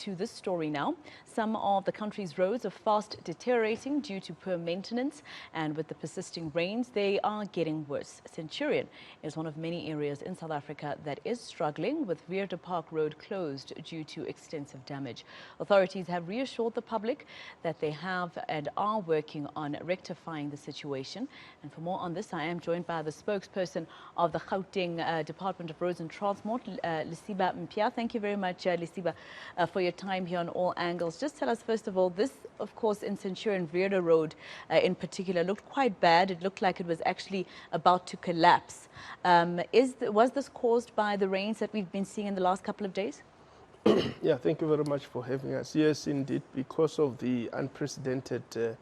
To this story now. Some of the country's roads are fast deteriorating due to poor maintenance, and with the persisting rains, they are getting worse. Centurion is one of many areas in South Africa that is struggling, with Vierde Park Road closed due to extensive damage. Authorities have reassured the public that they have and are working on rectifying the situation. And for more on this, I am joined by the spokesperson of the Gauteng Department of Roads and Transport, Lesiba Mpya. Thank you very much, Lesiba, for your time here on All Angles. Just tell us, first of all, this, of course, in Centurion, Vierde Road in particular, looked quite bad. It looked like it was actually about to collapse. Was this caused by the rains that we've been seeing in the last couple of days? Yeah, thank you very much for having us. Yes, indeed, because of the unprecedented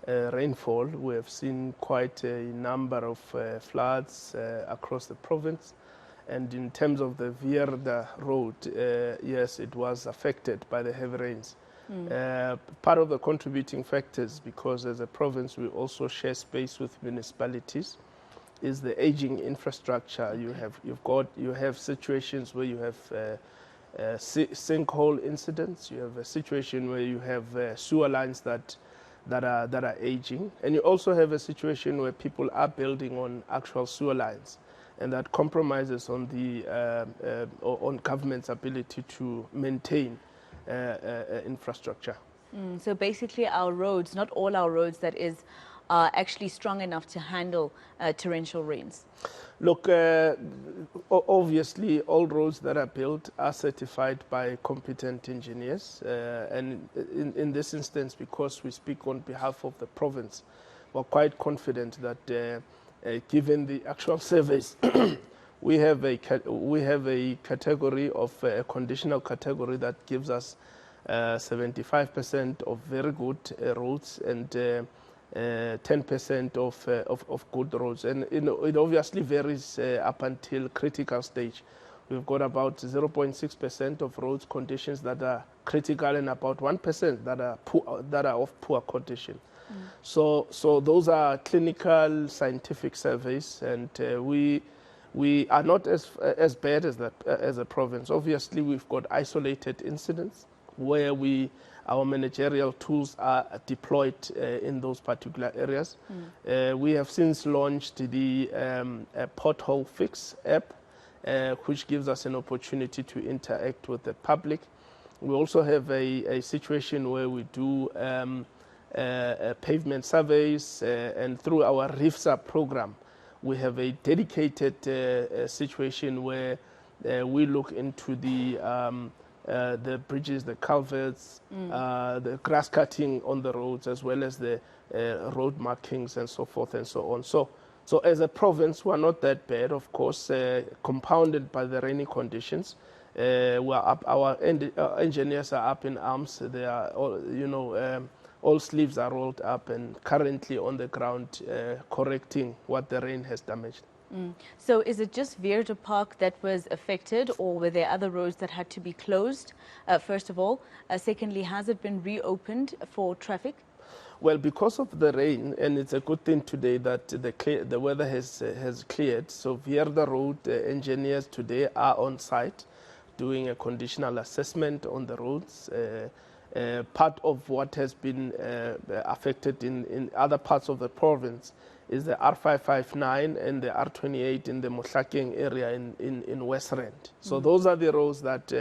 rainfall, we have seen quite a number of floods across the province. And in terms of the Vierde Road, yes, it was affected by the heavy rains. Part of the contributing factors, because as a province we also share space with municipalities, is the aging infrastructure. You have situations where you have sinkhole incidents. You have a situation where you have sewer lines that are aging, and you also have a situation where people are building on actual sewer lines, and that compromises on the on government's ability to maintain infrastructure. So basically, our roads, not all our roads, that is, are actually strong enough to handle torrential rains. Look, obviously, all roads that are built are certified by competent engineers, and in this instance, because we speak on behalf of the province, we're quite confident that. Given the actual surveys, we have a category of a conditional category that gives us 75% of very good roads and 10% of good roads, and it obviously varies up until critical stage. We've got about 0.6% of roads conditions that are critical and about 1% that are of poor condition. So those are clinical scientific surveys, and we are not as bad as a province. Obviously, we've got isolated incidents where our managerial tools are deployed in those particular areas. We have since launched the Pothole Fix app, which gives us an opportunity to interact with the public. We also have a situation where we do pavement surveys, and through our RIFSA program, we have a dedicated situation where we look into the bridges, the culverts, the grass cutting on the roads, as well as the road markings and so forth and so on. So as a province, we're not that bad, of course, compounded by the rainy conditions. Our engineers are up in arms. They are all, all sleeves are rolled up and currently on the ground correcting what the rain has damaged. So is it just Vierde Park that was affected, or were there other roads that had to be closed, first of all? Secondly, has it been reopened for traffic? Well, because of the rain, and it's a good thing today that the weather has cleared, so Vierde Road engineers today are on site doing a conditional assessment on the roads. Part of what has been affected in other parts of the province is the R559 and the R28 in the Mohlakeng area in West Rand. So those are the roads that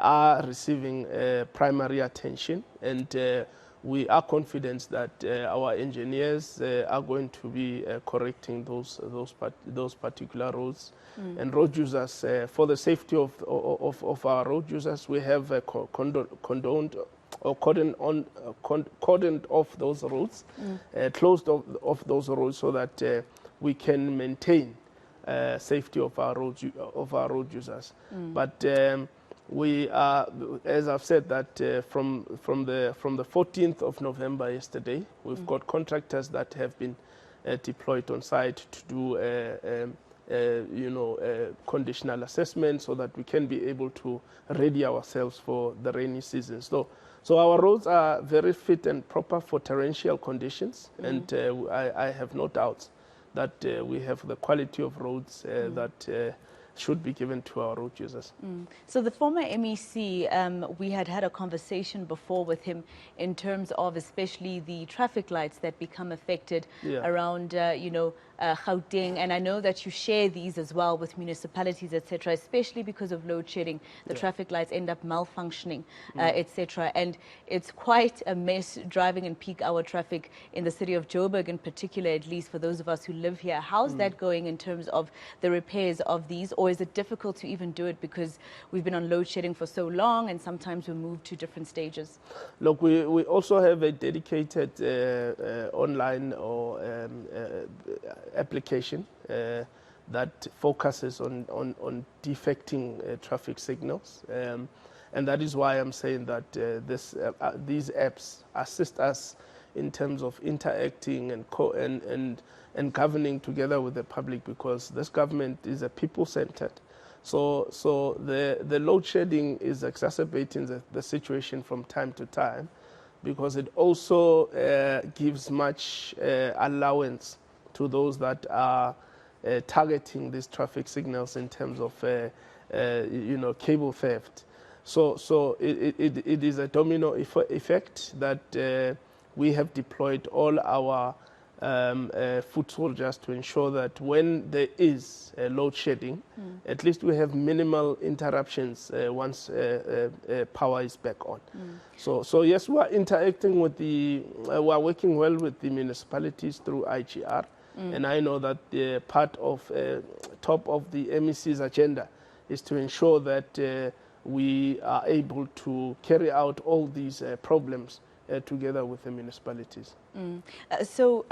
are receiving primary attention, and we are confident that our engineers are going to be correcting those particular roads. And road users, for the safety of our road users, we have cordoned off those roads, closed off those roads, so that we can maintain safety of our road users. But we are, as I've said, that from the 14th of November yesterday, we've got contractors that have been deployed on site to do conditional assessment, so that we can be able to ready ourselves for the rainy season. So our roads are very fit and proper for torrential conditions, and I have no doubts that we have the quality of roads that should be given to our road users. So the former MEC, we had a conversation before with him in terms of especially the traffic lights that become affected around, Gauteng. And I know that you share these as well with municipalities, etc., especially because of load shedding. The traffic lights end up malfunctioning, etc. And it's quite a mess driving in peak hour traffic in the city of Joburg in particular, at least for those of us who live here. How's that going in terms of the repairs of these? Or is it difficult to even do it because we've been on load shedding for so long and sometimes we move to different stages? Look, we also have a dedicated online or application that focuses on defecting traffic signals. And that is why I'm saying that these apps assist us in terms of interacting and governing together with the public, because this government is a people-centered. So the load shedding is exacerbating the situation from time to time, because it also gives much allowance to those that are targeting these traffic signals in terms of cable theft. So it is a domino effect that we have deployed all our foot soldiers to ensure that when there is load shedding, at least we have minimal interruptions once power is back on. So yes, we are interacting with we are working well with the municipalities through IGR, and I know that part of top of the MEC's agenda is to ensure that we are able to carry out all these problems together with the municipalities. So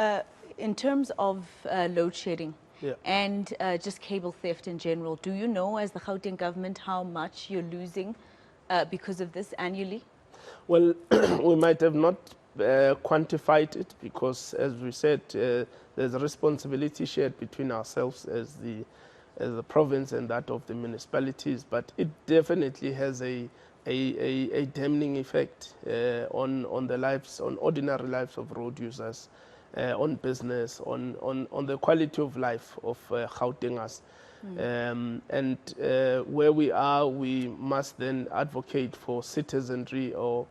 in terms of load shedding and just cable theft in general, do you know as the Gauteng government how much you're losing because of this annually? Well, we might have not quantified it because, as we said, there's a responsibility shared between ourselves as the province and that of the municipalities, but it definitely has a damning effect on the lives, on ordinary lives of road users, on business, on the quality of life of Gautengers. And where we are, we must then advocate for citizenry, or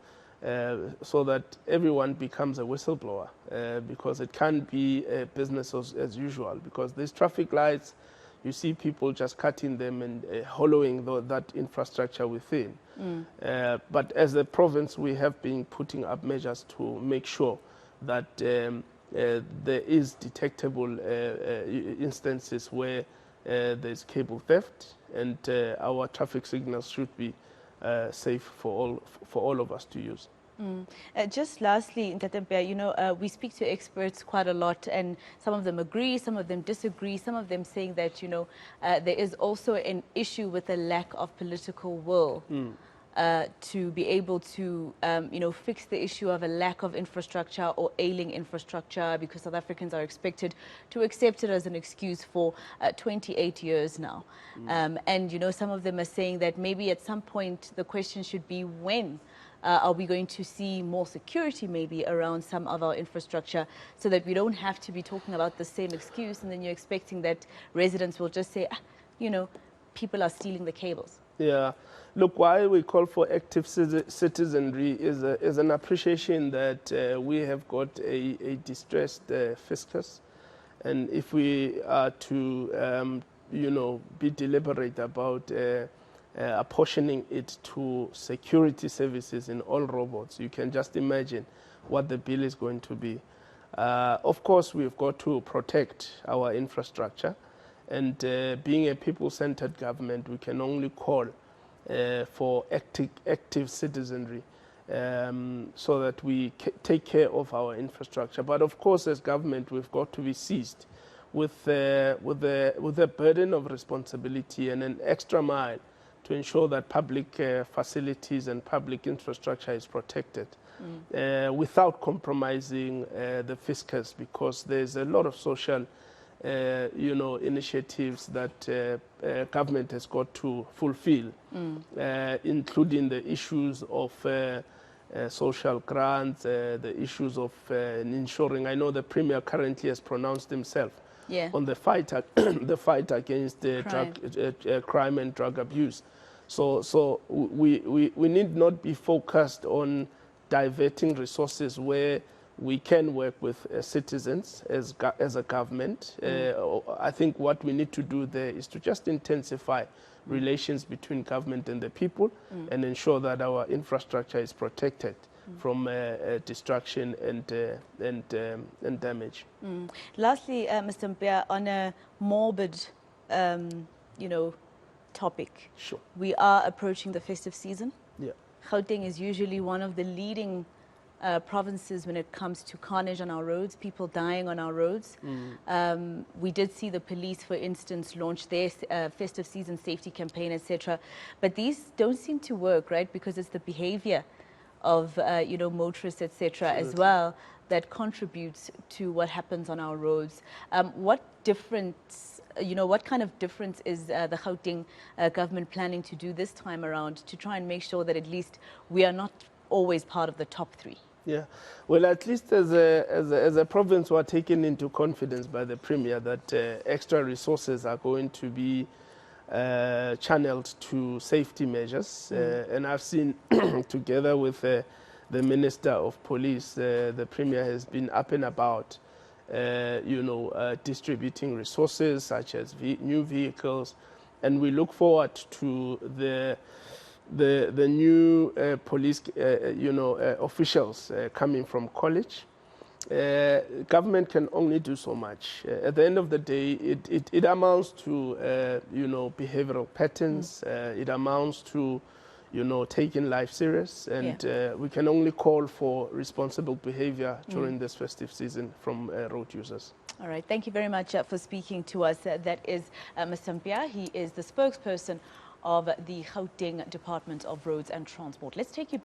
so that everyone becomes a whistleblower, because it can't be business as usual, because these traffic lights, you see people just cutting them and hollowing that infrastructure within. But as a province, we have been putting up measures to make sure that there is detectable instances where there's cable theft, and our traffic signals should be safe for all of us to use. Just lastly, Ntate Mpya, we speak to experts quite a lot, and some of them agree, some of them disagree, some of them saying that, there is also an issue with a lack of political will to be able to, fix the issue of a lack of infrastructure or ailing infrastructure, because South Africans are expected to accept it as an excuse for 28 years now. And, some of them are saying that maybe at some point the question should be when are we going to see more security maybe around some of our infrastructure, so that we don't have to be talking about the same excuse and then you're expecting that residents will just say, people are stealing the cables. Yeah. Look, why we call for active citizenry is an appreciation that we have got a distressed fiscus. And if we are to, be deliberate about apportioning it to security services in all robots, you can just imagine what the bill is going to be. Of course, we've got to protect our infrastructure, and being a people-centered government, we can only call for active citizenry so that we take care of our infrastructure. But of course, as government, we've got to be seized with a burden of responsibility and an extra mile to ensure that public facilities and public infrastructure is protected without compromising the fiscus, because there's a lot of social initiatives that government has got to fulfill, including the issues of social grants, the issues of ensuring. I know the Premier currently has pronounced himself on the fight the fight against crime and drug abuse. So we need not be focused on diverting resources where we can work with citizens as a government. I think what we need to do there is to just intensify relations between government and the people and ensure that our infrastructure is protected from destruction and damage. Lastly, Mr. Mpya, on a morbid, topic. Sure. We are approaching the festive season. Yeah. Gauteng is usually one of the leading provinces when it comes to carnage on our roads, people dying on our roads. We did see the police, for instance, launch their festive season safety campaign, etc. But these don't seem to work, right? Because it's the behavior of motorists, etc., as well, that contributes to what happens on our roads. What kind of difference is the Gauteng government planning to do this time around to try and make sure that at least we are not always part of the top 3? Yeah, well, at least as a province, we are taken into confidence by the Premier that extra resources are going to be channeled to safety measures. And I've seen, together with the Minister of Police, the Premier has been up and about, distributing resources such as new vehicles. And we look forward to the new police, officials coming from college. Government can only do so much. At the end of the day, it amounts to, behavioral patterns. It amounts to, taking life serious. And we can only call for responsible behavior during this festive season from road users. All right. Thank you very much for speaking to us. That is Mr. Mpya. He is the spokesperson of the Gauteng Department of Roads and Transport. Let's take you